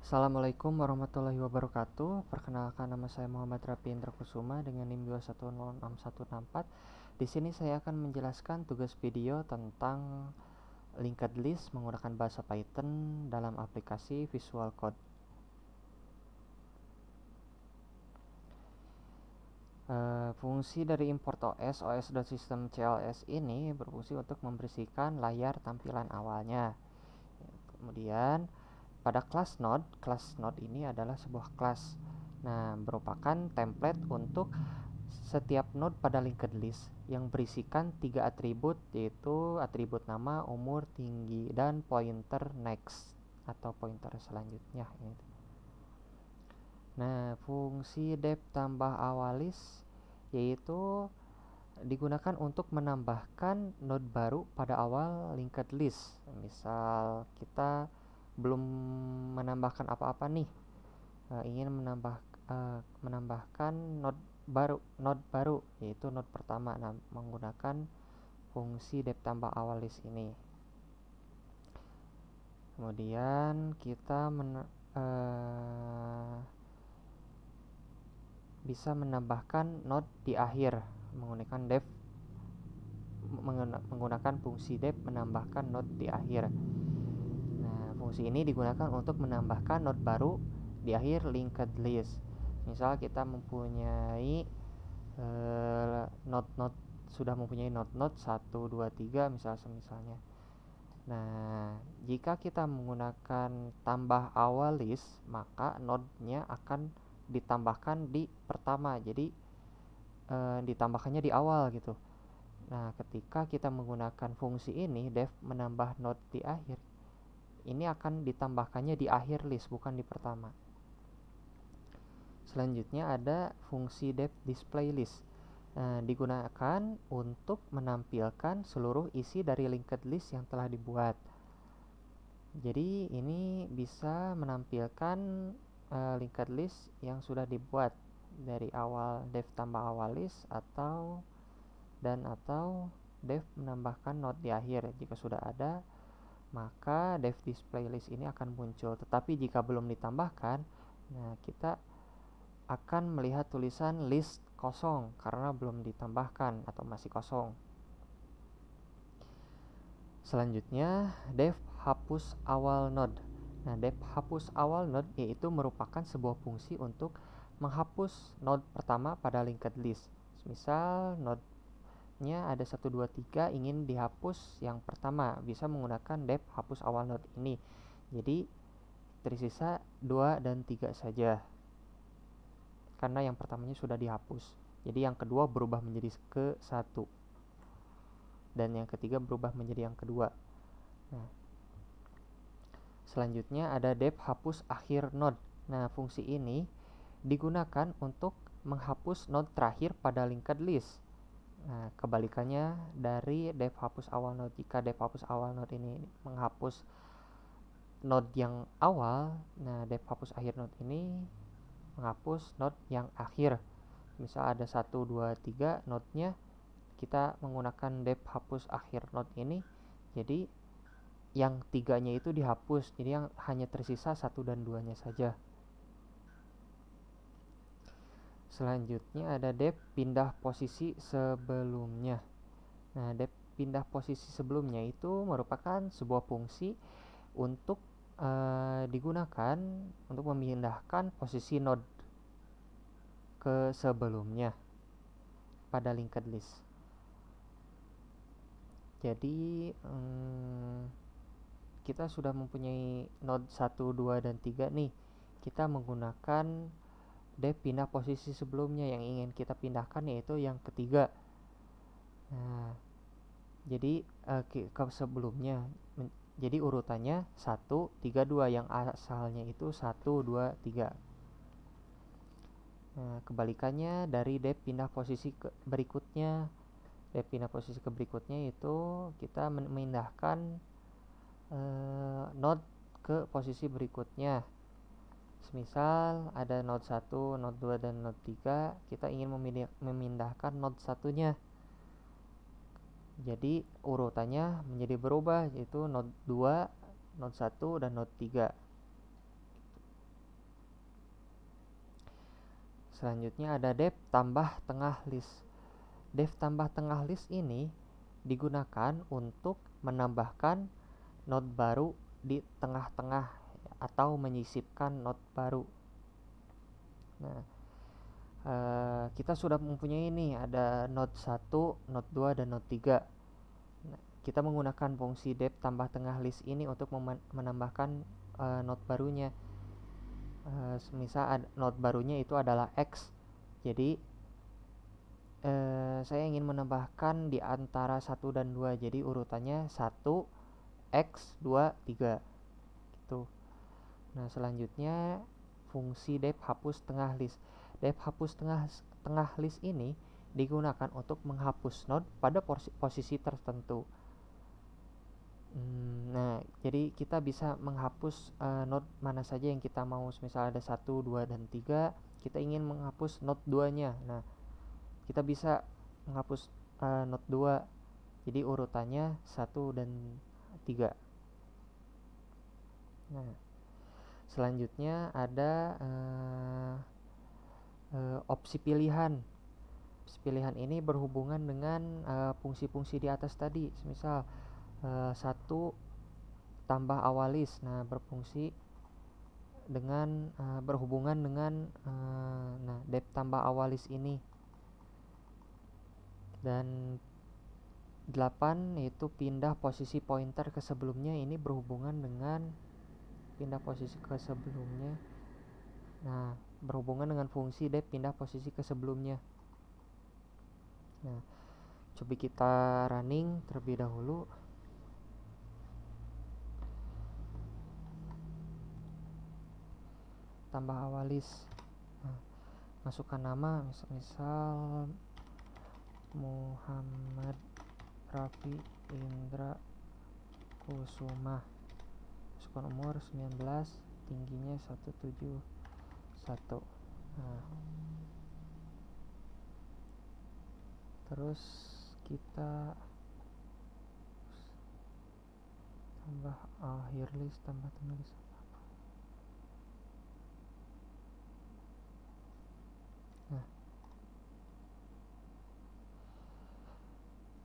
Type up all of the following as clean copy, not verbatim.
Assalamualaikum warahmatullahi wabarakatuh. Perkenalkan, nama saya Muhammad Rafi Indra Kusuma dengan NIM 2106164. Di sini saya akan menjelaskan tugas video tentang linked list menggunakan bahasa Python dalam aplikasi Visual Code. Fungsi dari import os.system.cls ini berfungsi untuk membersihkan layar tampilan awalnya. Kemudian pada class node ini adalah sebuah class. Nah, merupakan template untuk setiap node pada linked list yang berisikan 3 atribut, yaitu atribut nama, umur, tinggi, dan pointer next atau pointer selanjutnya. Nah, fungsi def tambah awalis yaitu digunakan untuk menambahkan node baru pada awal linked list. Misal kita belum menambahkan apa-apa nih, ingin menambahkan node baru yaitu node pertama. Nah, menggunakan fungsi def tambah awalis ini. Kemudian kita bisa menambahkan node di akhir menggunakan fungsi def menambahkan node di akhir. Nah, fungsi ini digunakan untuk menambahkan node baru di akhir linked list. Misal kita mempunyai sudah mempunyai node 1, 2, 3 misalnya. Nah, jika kita menggunakan tambah awal list, maka node-nya akan ditambahkan di pertama. Jadi ditambahkannya di awal gitu. Nah, ketika kita menggunakan fungsi ini, def menambah node di akhir, ini akan ditambahkannya di akhir list, bukan di pertama. Selanjutnya ada fungsi def display list. Digunakan untuk menampilkan seluruh isi dari linked list yang telah dibuat. Jadi ini bisa menampilkan linked list yang sudah dibuat dari awal def tambah awal list atau def menambahkan node di akhir. Jika sudah ada, maka def display list ini akan muncul. Tetapi jika belum ditambahkan, nah kita akan melihat tulisan list kosong karena belum ditambahkan atau masih kosong. Selanjutnya, def hapus awal node. Nah, def hapus awal node yaitu merupakan sebuah fungsi untuk menghapus node pertama pada linked list. Misal node-nya ada 1, 2, 3 ingin dihapus yang pertama, bisa menggunakan def hapus awal node ini. Jadi tersisa 2 dan 3 saja. Karena yang pertamanya sudah dihapus. Jadi yang kedua berubah menjadi ke 1. Dan yang ketiga berubah menjadi yang kedua. Nah, selanjutnya ada def hapus akhir node. Nah, fungsi ini digunakan untuk menghapus node terakhir pada linked list. Nah, kebalikannya dari def hapus awal node. Jika def hapus awal node ini menghapus node yang awal, nah def hapus akhir node ini menghapus node yang akhir. Misal ada 1, 2, 3 node-nya, kita menggunakan def hapus akhir node ini, jadi yang 3-nya itu dihapus, jadi yang hanya tersisa 1 dan 2-nya saja. Selanjutnya ada def pindah posisi sebelumnya. Nah, def pindah posisi sebelumnya itu merupakan sebuah fungsi untuk digunakan untuk memindahkan posisi node ke sebelumnya pada linked list. Jadi kita sudah mempunyai node 1, 2, dan 3 nih. Kita menggunakan def pindah posisi sebelumnya. Yang ingin kita pindahkan yaitu yang ketiga. Nah, jadi ke sebelumnya. Jadi urutannya 1, 3, 2. Yang asalnya itu 1, 2, 3. Nah, kebalikannya dari def pindah posisi ke berikutnya. Def pindah posisi ke berikutnya itu kita memindahkan node ke posisi berikutnya. Semisal ada node 1, node 2, dan node 3, kita ingin memindahkan node satunya. Jadi urutannya menjadi berubah, yaitu node 2, node 1, dan node 3. Selanjutnya ada depth tambah tengah list. Depth tambah tengah list ini digunakan untuk menambahkan node baru di tengah-tengah atau menyisipkan node baru. Nah, kita sudah mempunyai ini, ada node 1, node 2, dan node 3. Nah, kita menggunakan fungsi depth tambah tengah list ini untuk menambahkan node barunya. Misal node barunya itu adalah X. Jadi saya ingin menambahkan di antara 1 dan 2. Jadi urutannya 1, X, 2, 3 gitu. Nah, selanjutnya fungsi depth hapus tengah list. Depth hapus tengah list ini digunakan untuk menghapus node pada posisi tertentu. Nah, jadi kita bisa menghapus node mana saja yang kita mau. Misal ada 1, 2, dan 3, kita ingin menghapus node 2-nya. Nah, kita bisa menghapus node 2. Jadi urutannya 1 dan 3. Nah, selanjutnya ada opsi pilihan. Opsi pilihan ini berhubungan dengan fungsi-fungsi di atas tadi. Misal 1 tambah awalis. Nah, berfungsi dengan berhubungan dengan depth tambah awalis ini. Dan 8 yaitu pindah posisi pointer ke sebelumnya. Ini berhubungan dengan pindah posisi ke sebelumnya. Nah, berhubungan dengan fungsi depth pindah posisi ke sebelumnya. Nah, coba kita running terlebih dahulu. Tambah awalis. Nah, masukkan nama, misal Muhammad Rafi Indra Kusuma. Masukkan umur 19, tingginya 171. Nah, terus kita tambah akhir list, tambah tulis.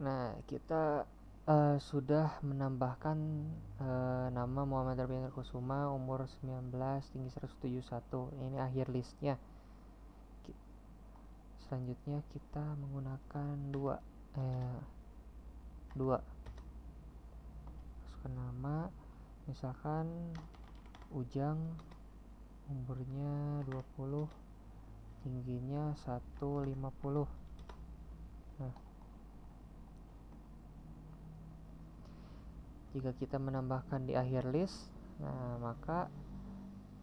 Nah, kita sudah menambahkan nama Muhammad Rafi Indra Kusuma, umur 19, tinggi 171. Ini akhir listnya. Selanjutnya kita menggunakan 2. Masukkan nama, misalkan Ujang, umurnya 20, tingginya 150. Nah, jika kita menambahkan di akhir list, nah maka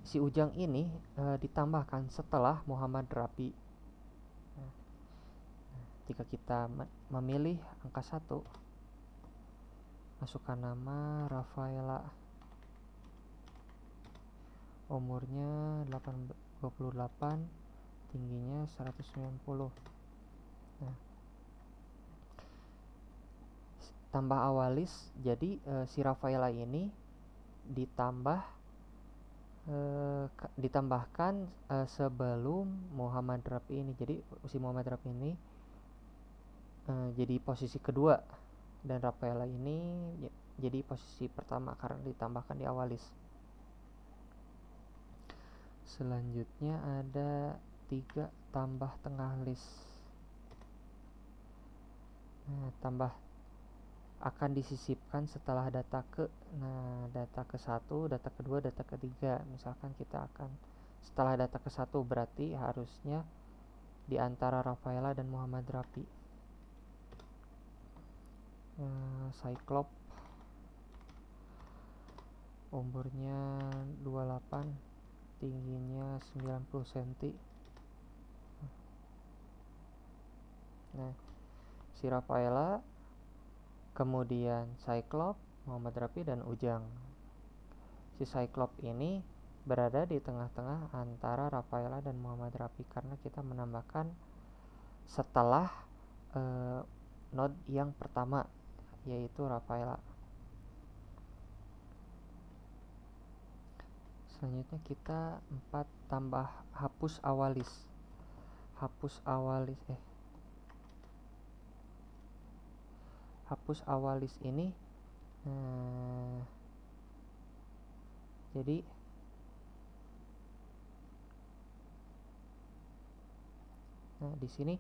si Ujang ini ditambahkan setelah Muhammad Rafi. Nah, jika kita memilih angka 1, masukkan nama Rafaela, umurnya 28, tingginya 190. Nah, tambah awalis, jadi si Rafaela ini ditambahkan sebelum Muhammad Rafi ini. Jadi si Muhammad Rafi ini jadi posisi kedua, dan Rafaela ini jadi posisi pertama karena ditambahkan di awalis. Selanjutnya ada 3 tambah tengah list. Nah, tambah akan disisipkan setelah data data ke-1, data ke-2, data ke-3. Misalkan kita akan setelah data ke-1, berarti harusnya di antara Rafaela dan Muhammad Rafi. Cyclop, umurnya 28, tingginya 90 cm. Nah, si Rafaela, kemudian Cyclop, Muhammad Rafi, dan Ujang. Si Cyclop ini berada di tengah-tengah antara Rafaela dan Muhammad Rafi karena kita menambahkan setelah node yang pertama, yaitu Rafaela. Selanjutnya kita 4 tambah hapus awalis. hapus awal list hapus awal list ini jadi di sini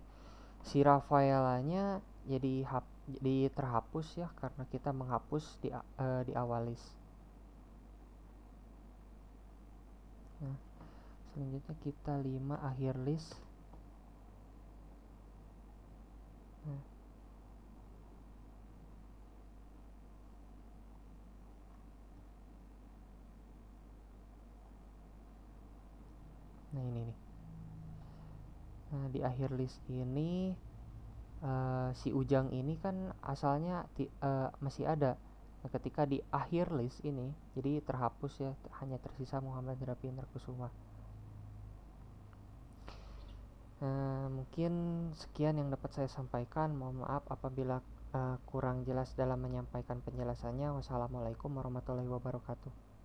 si Rafaelanya jadi terhapus ya, karena kita menghapus di awal list. Nah, selanjutnya kita 5 akhir list. Nah ini nih. Nah di akhir list ini si Ujang ini kan asalnya masih ada. Nah, ketika di akhir list ini jadi terhapus ya, hanya tersisa Muhammad Rapindra Kusuma. Mungkin sekian yang dapat saya sampaikan. Mohon maaf apabila kurang jelas dalam menyampaikan penjelasannya. Wassalamualaikum warahmatullahi wabarakatuh.